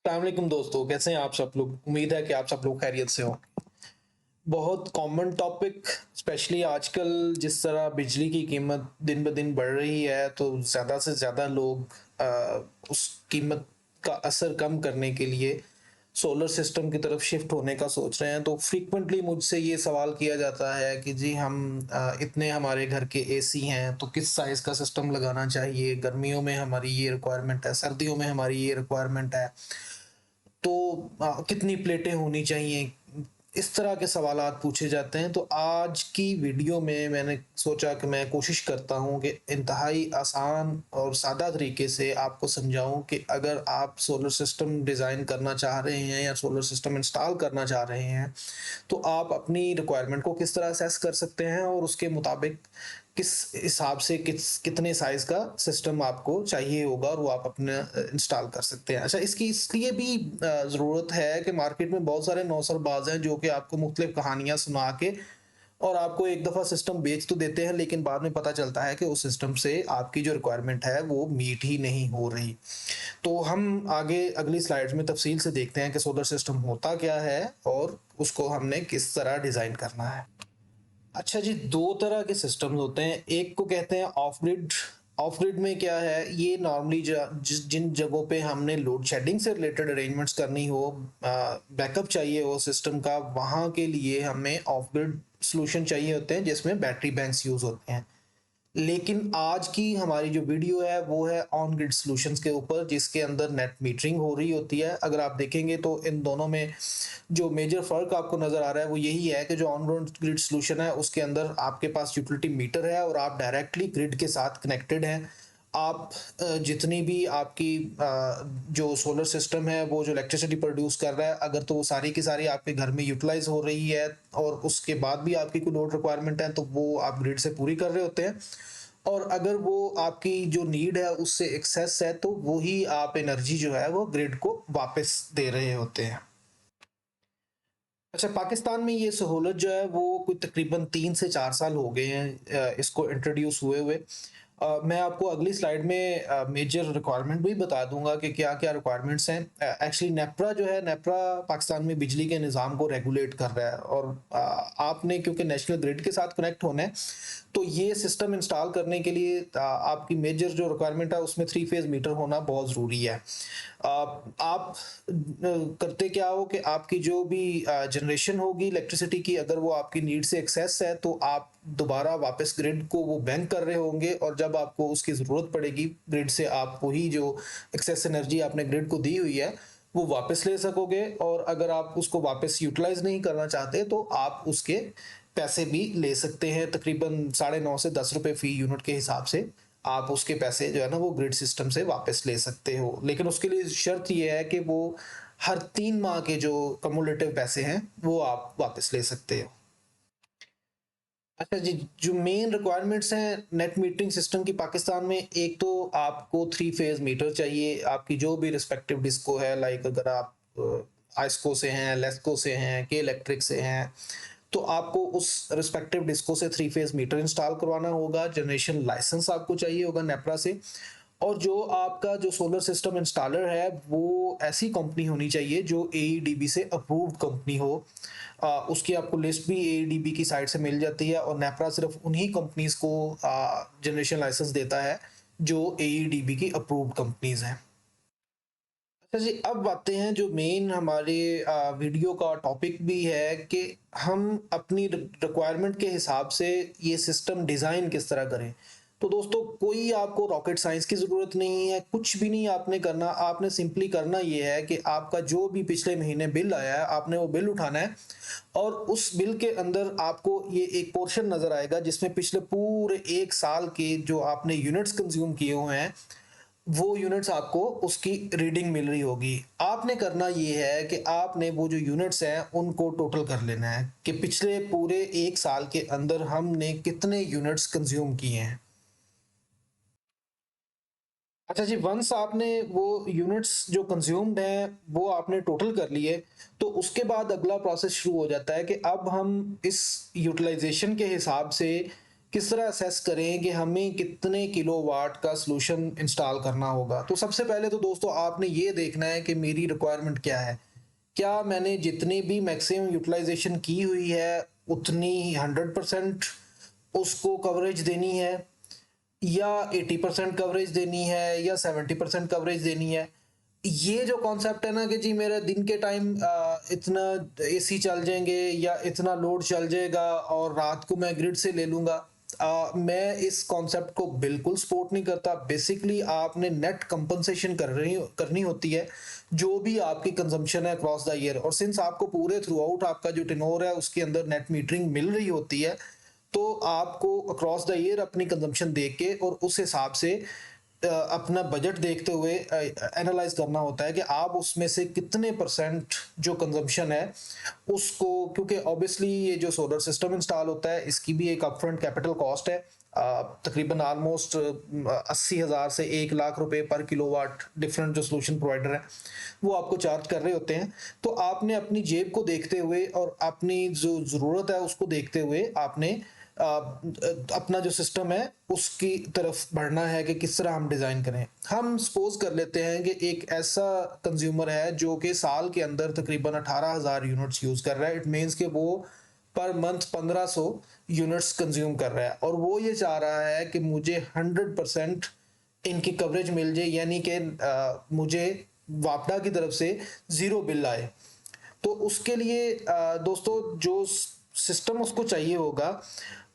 अस्सलाम वालेकुम दोस्तों, कैसे हैं आप सब लोग? उम्मीद है कि आप सब लोग खैरियत से हो। बहुत कॉमन टॉपिक स्पेशली आजकल जिस तरह बिजली की कीमत दिन ब दिन बढ़ रही है, तो ज़्यादा से ज़्यादा लोग उस कीमत का असर कम करने के लिए सोलर सिस्टम की तरफ शिफ्ट होने का सोच रहे हैं। तो फ्रीक्वेंटली मुझसे ये सवाल किया जाता है कि जी हम इतने हमारे घर के एसी हैं, तो किस साइज़ का सिस्टम लगाना चाहिए? गर्मियों में हमारी ये रिक्वायरमेंट है, सर्दियों में हमारी ये रिक्वायरमेंट है। तो कितनी प्लेटें होनी चाहिए? इस तरह के सवालात पूछे जाते हैं। तो आज की वीडियो में मैंने सोचा कि मैं कोशिश करता हूँ कि इंतहाई आसान और सादा तरीके से आपको समझाऊँ कि अगर आप सोलर सिस्टम डिज़ाइन करना चाह रहे हैं या सोलर सिस्टम इंस्टॉल करना चाह रहे हैं, तो आप अपनी रिक्वायरमेंट को किस तरह असेस कर सकते हैं और उसके मुताबिक किस हिसाब से कितने साइज़ का सिस्टम आपको चाहिए होगा और वो आप अपने इंस्टॉल कर सकते हैं। अच्छा, इसकी इसलिए भी ज़रूरत है कि मार्केट में बहुत सारे नौसरबाज़ हैं जो कि आपको मुख्तलिफ कहानियाँ सुना के और आपको एक दफ़ा सिस्टम बेच तो देते हैं, लेकिन बाद में पता चलता है कि उस सिस्टम से आपकी जो रिक्वायरमेंट है वो मीट ही नहीं हो रही। तो हम आगे अगली स्लाइड्स में तफ़सील से देखते हैं कि सोलर सिस्टम होता क्या है और उसको हमने किस तरह डिज़ाइन करना है। अच्छा जी, 2 तरह के सिस्टम्स होते हैं। एक को कहते हैं ऑफ ग्रिड। ऑफ ग्रिड में क्या है, ये नॉर्मली जिन जगहों पे हमने लोड शेडिंग से रिलेटेड अरेंजमेंट्स करनी हो, बैकअप चाहिए हो सिस्टम का, वहाँ के लिए हमें ऑफ ग्रिड सॉल्यूशन चाहिए होते हैं जिसमें बैटरी बैंक्स यूज़ होते हैं। लेकिन आज की हमारी जो वीडियो है वो है ऑन ग्रिड सॉल्यूशंस के ऊपर, जिसके अंदर नेट मीटरिंग हो रही होती है। अगर आप देखेंगे तो इन दोनों में जो मेजर फ़र्क आपको नज़र आ रहा है वो यही है कि जो ऑन ग्रिड सॉल्यूशन है उसके अंदर आपके पास यूटिलिटी मीटर है और आप डायरेक्टली ग्रिड के साथ कनेक्टेड हैं। आप जितनी भी आपकी जो सोलर सिस्टम है वो जो इलेक्ट्रिसिटी प्रोड्यूस कर रहा है, अगर तो वो सारी की सारी आपके घर में यूटिलाइज हो रही है और उसके बाद भी आपकी कोई लोड रिक्वायरमेंट है, तो वो आप ग्रिड से पूरी कर रहे होते हैं। और अगर वो आपकी जो नीड है उससे एक्सेस है, तो वो ही आप एनर्जी जो है वो ग्रिड को वापस दे रहे होते हैं। अच्छा, पाकिस्तान में ये सहूलत जो है वो कोई तकरीबन 3 से 4 साल हो गए हैं इसको इंट्रोड्यूस हुए हुए। मैं आपको अगली स्लाइड में मेजर रिक्वायरमेंट भी बता दूंगा कि क्या-क्या रिक्वायरमेंट्स हैं। एक्चुअली नेपरा जो है, नेपरा पाकिस्तान में बिजली के निज़ाम को रेगुलेट कर रहा है और आपने क्योंकि नेशनल ग्रिड के साथ कनेक्ट होना है, तो ये सिस्टम इंस्टॉल करने के लिए आपकी मेजर जो रिक्वायरमेंट है उसमें 3 फेज़ मीटर होना बहुत ज़रूरी है। आप करते क्या हो कि आपकी जो भी जनरेशन होगी इलेक्ट्रिसिटी की, अगर वो आपकी नीड से एक्सेस है तो आप दोबारा वापस ग्रिड को वो बैंक कर रहे होंगे, और जब आपको उसकी ज़रूरत पड़ेगी ग्रिड से, आप वही जो एक्सेस एनर्जी आपने ग्रिड को दी हुई है वो वापस ले सकोगे। और अगर आप उसको वापस यूटिलाइज नहीं करना चाहते तो आप उसके पैसे भी ले सकते हैं, तकरीबन 9.5 से 10 रुपए फी यूनिट के हिसाब से आप उसके पैसे जो है ना वो ग्रिड सिस्टम से वापस ले सकते हो। लेकिन उसके लिए शर्त ये है कि वो हर 3 माह के जो कम्युलेटिव पैसे हैं वो आप वापस ले सकते हो। अच्छा जी, जो मेन रिक्वायरमेंट्स हैं नेट मीटरिंग सिस्टम की पाकिस्तान में, एक तो आपको 3 फेज़ मीटर चाहिए। आपकी जो भी रिस्पेक्टिव डिस्को है, लाइक अगर आप आइस्को से हैं, लेस्को से हैं, के इलेक्ट्रिक से हैं, तो आपको उस रिस्पेक्टिव डिस्को से 3 फेज़ मीटर इंस्टॉल करवाना होगा। जनरेशन लाइसेंस आपको चाहिए होगा नेपरा से। और जो आपका जो सोलर सिस्टम इंस्टॉलर है वो ऐसी कंपनी होनी चाहिए जो एईडीबी से अप्रूव्ड कंपनी हो। उसकी आपको लिस्ट भी एईडीबी की साइट से मिल जाती है, और नेपरा सिर्फ उन्हीं कंपनीज को जनरेशन लाइसेंस देता है जो एईडीबी की अप्रूव्ड कंपनीज हैं। अच्छा जी, अब आते हैं जो मेन हमारे वीडियो का टॉपिक भी है कि हम अपनी रिक्वायरमेंट के हिसाब से ये सिस्टम डिज़ाइन किस तरह करें। तो दोस्तों, कोई आपको रॉकेट साइंस की ज़रूरत नहीं है, कुछ भी नहीं आपने करना। आपने सिंपली करना ये है कि आपका जो भी पिछले महीने बिल आया है आपने वो बिल उठाना है, और उस बिल के अंदर आपको ये एक पोर्शन नज़र आएगा जिसमें पिछले पूरे 1 साल के जो आपने यूनिट्स कंज्यूम किए हुए हैं वो यूनिट्स आपको उसकी रीडिंग मिल रही होगी। आपने करना ये है कि आपने वो जो यूनिट्स हैं उनको टोटल कर लेना है कि पिछले पूरे 1 साल के अंदर हमने कितने यूनिट्स कंज्यूम किए हैं। अच्छा जी, वंस आपने वो यूनिट्स जो कंज्यूम्ड हैं वो आपने टोटल कर लिए, तो उसके बाद अगला प्रोसेस शुरू हो जाता है कि अब हम इस यूटिलाइजेशन के हिसाब से किस तरह असेस करें कि हमें कितने किलोवाट का सॉल्यूशन इंस्टॉल करना होगा? तो सबसे पहले तो दोस्तों आपने ये देखना है कि मेरी रिक्वायरमेंट क्या है? क्या मैंने जितनी भी मैक्सिमम यूटिलाइज़ेशन की हुई है, उतनी 100% उसको कवरेज देनी है, या 80% कवरेज देनी है, या 70% कवरेज देनी है? ये जो कॉन्सेप्ट है ना कि जी मेरा दिन के टाइम इतना एसी चल जाएँगे या इतना लोड चल जाएगा और रात को मैं ग्रिड से ले लूँगा। मैं इस कॉन्सेप्ट को बिल्कुल सपोर्ट नहीं करता। बेसिकली आपने नेट कंपनसेशन करनी होती है, जो भी आपकी कंज़म्पशन है अक्रॉस द ईयर, और सिंस आपको पूरे थ्रू आउट आपका जो टेन्योर है उसके अंदर नेट मीटरिंग मिल रही होती है, तो आपको अक्रॉस द ईयर अपनी कंज़म्पशन देख के और उस हिसाब से अपना बजट देखते हुए एनालाइज करना होता है कि आप उसमें से कितने परसेंट जो कंजम्पशन है उसको, क्योंकि ऑब्वियसली ये जो सोलर सिस्टम इंस्टॉल होता है इसकी भी एक अपफ्रंट कैपिटल कॉस्ट है, तकरीबन ऑलमोस्ट 80,000 से 1 लाख रुपए पर किलोवाट डिफरेंट जो सोल्यूशन प्रोवाइडर है वो आपको चार्ज कर रहे होते हैं। तो आपने अपनी जेब को देखते हुए और अपनी जो ज़रूरत है उसको देखते हुए आपने अपना जो सिस्टम है उसकी तरफ बढ़ना है कि किस तरह हम डिज़ाइन करें। हम सपोज कर लेते हैं कि एक ऐसा कंज्यूमर है जो कि साल के अंदर तकरीबन 18,000 यूनिट्स यूज़ कर रहा है। इट मीन्स कि वो पर मंथ 1500 यूनिट्स कंज्यूम कर रहा है और वो ये चाह रहा है कि मुझे 100% इनकी कवरेज मिल जाए, यानी कि मुझे वापडा की तरफ से ज़ीरो बिल आए। तो उसके लिए दोस्तों जो सिस्टम उसको चाहिए होगा।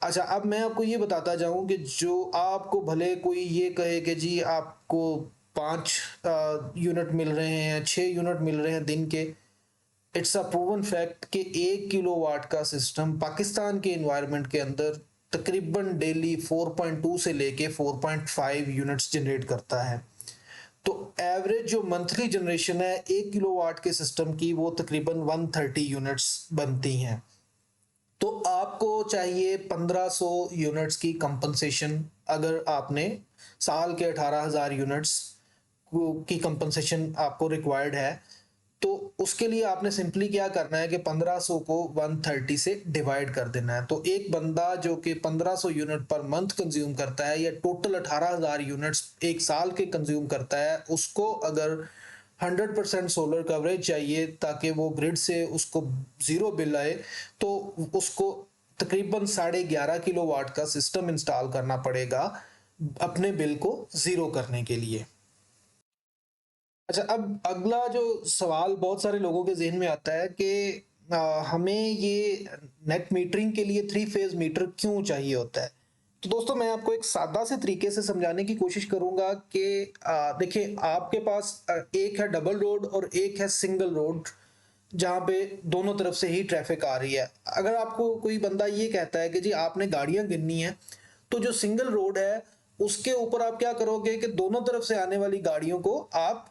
अच्छा, अब मैं आपको ये बताता जाऊं कि जो आपको भले कोई ये कहे कि जी आपको 5 यूनिट मिल रहे हैं, 6 यूनिट मिल रहे हैं दिन के। इट्स अ प्रूवन फैक्ट कि 1 किलोवाट का सिस्टम पाकिस्तान के एनवायरनमेंट के अंदर तकरीबन डेली 4.2 से लेके 4.5 यूनिट्स जनरेट करता है। तो एवरेज जो मंथली जनरेशन है 1 किलोवाट के सिस्टम की वो तकरीबन 130 यूनिट्स बनती हैं। तो आपको चाहिए 1500 यूनिट्स की कंपनसेशन। अगर आपने साल के 18,000 यूनिट्स की कंपनसेशन आपको रिक्वायर्ड है, तो उसके लिए आपने सिंपली क्या करना है कि 1500 को 130 से डिवाइड कर देना है। तो एक बंदा जो कि 1500 यूनिट पर मंथ कंज्यूम करता है या टोटल 18,000 यूनिट्स एक साल के कंज्यूम करता है, उसको अगर 100% सोलर कवरेज चाहिए ताकि वो ग्रिड से उसको ज़ीरो बिल आए, तो उसको तकरीबन 11.5 किलोवाट का सिस्टम इंस्टॉल करना पड़ेगा अपने बिल को ज़ीरो करने के लिए। अच्छा, अब अगला जो सवाल बहुत सारे लोगों के ज़हन में आता है कि हमें ये नेट मीटरिंग के लिए 3 फेज़ मीटर क्यों चाहिए होता है? तो दोस्तों मैं आपको एक सादा से तरीके से समझाने की कोशिश करूँगा कि देखिए आपके पास एक है डबल रोड और एक है सिंगल रोड, जहाँ पे दोनों तरफ से ही ट्रैफ़िक आ रही है। अगर आपको कोई बंदा ये कहता है कि जी आपने गाड़ियाँ गिननी है, तो जो सिंगल रोड है उसके ऊपर आप क्या करोगे कि दोनों तरफ से आने वाली गाड़ियों को आप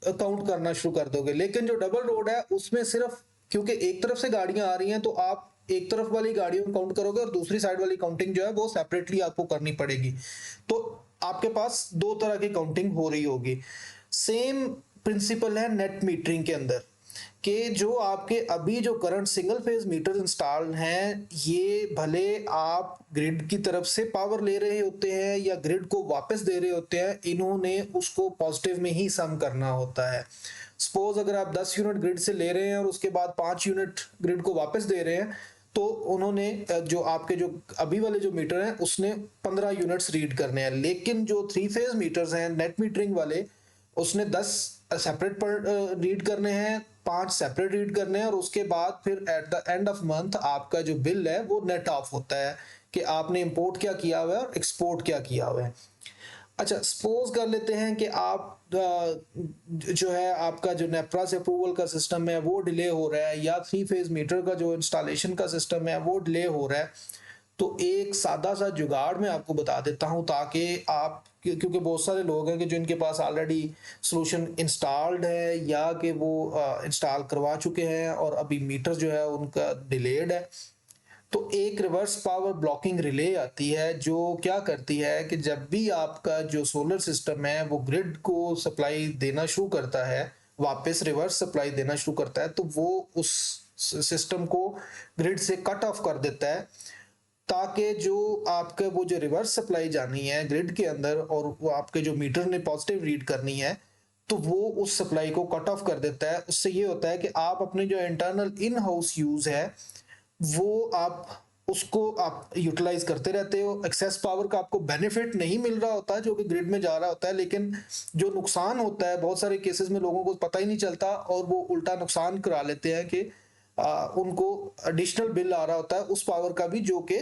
काउंट करना शुरू कर दोगे। लेकिन जो डबल रोड है उसमें सिर्फ, क्योंकि एक तरफ से गाड़ियां आ रही हैं तो आप एक तरफ वाली गाड़ियों को काउंट करोगे और दूसरी साइड वाली काउंटिंग जो है वो सेपरेटली आपको करनी पड़ेगी। तो आपके पास दो तरह की काउंटिंग हो रही होगी। सेम प्रिंसिपल है नेट मीटरिंग के अंदर कि जो आपके अभी जो current single phase meter install हैं, ये भले आप ग्रिड की तरफ से पावर ले रहे होते हैं या ग्रिड को वापस दे रहे होते हैं, इन्होंने उसको पॉजिटिव में ही सम करना होता है। सपोज अगर आप 10 यूनिट ग्रिड से ले रहे हैं और उसके बाद 5 यूनिट ग्रिड को वापस दे रहे हैं, तो उन्होंने जो आपके जो अभी वाले जो मीटर हैं उसने 15 यूनिट्स रीड करने हैं। लेकिन जो 3 फेज मीटर्स हैं नेट मीटरिंग वाले, उसने 10 सेपरेट पर रीड करने हैं, 5 सेपरेट रीड करने हैं, और उसके बाद फिर at the end of month आपका जो बिल है वो नेट ऑफ होता है कि आपने इंपोर्ट क्या किया हुआ है और एक्सपोर्ट क्या किया हुआ है। अच्छा, सपोज कर लेते हैं कि आप जो है आपका जो नेपरा से अप्रूवल का सिस्टम है वो डिले हो रहा है, या 3 फेज मीटर का जो इंस्टॉलेशन का सिस्टम है वो डिले हो रहा है। तो एक सादा सा जुगाड़ मैं आपको बता देता हूँ ताकि आप, क्योंकि बहुत सारे लोग हैं कि जो इनके पास ऑलरेडी सॉल्यूशन इंस्टॉल्ड है या कि वो इंस्टॉल करवा चुके हैं और अभी मीटर जो है उनका डिलेड है। तो एक रिवर्स पावर ब्लॉकिंग रिले आती है जो क्या करती है कि जब भी आपका जो सोलर सिस्टम है वो ग्रिड को सप्लाई देना शुरू करता है, वापस रिवर्स सप्लाई देना शुरू करता है, तो वो उस सिस्टम को ग्रिड से कट ऑफ कर देता है ताकि जो आपका वो जो रिवर्स सप्लाई जानी है ग्रिड के अंदर और वो आपके जो मीटर ने पॉजिटिव रीड करनी है, तो वो उस सप्लाई को कट ऑफ कर देता है। उससे ये होता है कि आप अपने जो इंटरनल इन हाउस यूज़ है, वो आप यूटिलाइज़ करते रहते हो। एक्सेस पावर का आपको बेनिफिट नहीं मिल रहा होता जो कि ग्रिड में जा रहा होता है, लेकिन जो नुकसान होता है बहुत सारे केसेस में लोगों को पता ही नहीं चलता और वो उल्टा नुकसान करा लेते हैं कि उनको एडिशनल बिल आ रहा होता है उस पावर का भी, जो कि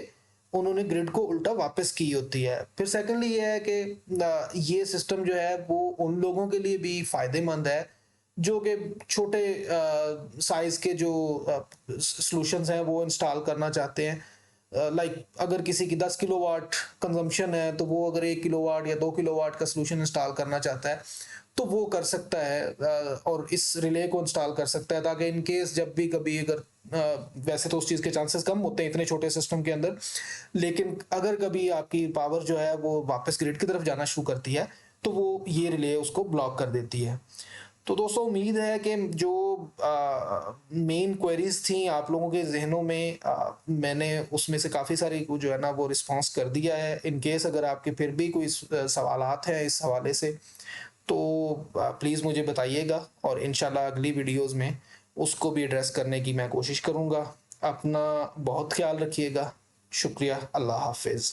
उन्होंने ग्रिड को उल्टा वापस की होती है। फिर सेकंडली ये है कि ये सिस्टम जो है वो उन लोगों के लिए भी फ़ायदेमंद है जो कि छोटे साइज़ के जो सॉल्यूशंस हैं वो इंस्टॉल करना चाहते हैं। लाइक अगर किसी की 10 किलोवाट कंजम्पशन है, तो वो अगर 1 किलोवाट या 2 किलोवाट का सॉल्यूशन इंस्टॉल करना चाहता है, तो वो कर सकता है और इस रिले को इंस्टॉल कर सकता है, ताकि इन केस जब भी कभी अगर वैसे तो उस चीज़ के चांसेस कम होते हैं इतने छोटे सिस्टम के अंदर, लेकिन अगर कभी आपकी पावर जो है वो वापस ग्रिड की तरफ जाना शुरू करती है, तो वो ये रिले उसको ब्लॉक कर देती है। तो दोस्तों उम्मीद है कि जो मेन क्वेरीज थी आप लोगों के जहनों में, मैंने उसमें से काफ़ी सारी को जो है ना वो रिस्पांस कर दिया है। इन केस अगर आपके फिर भी कोई सवालात हैं इस हवाले से, तो प्लीज़ मुझे बताइएगा और इंशाल्लाह अगली वीडियोस में उसको भी एड्रेस करने की मैं कोशिश करूँगा। अपना बहुत ख्याल रखिएगा। शुक्रिया। अल्लाह हाफिज़।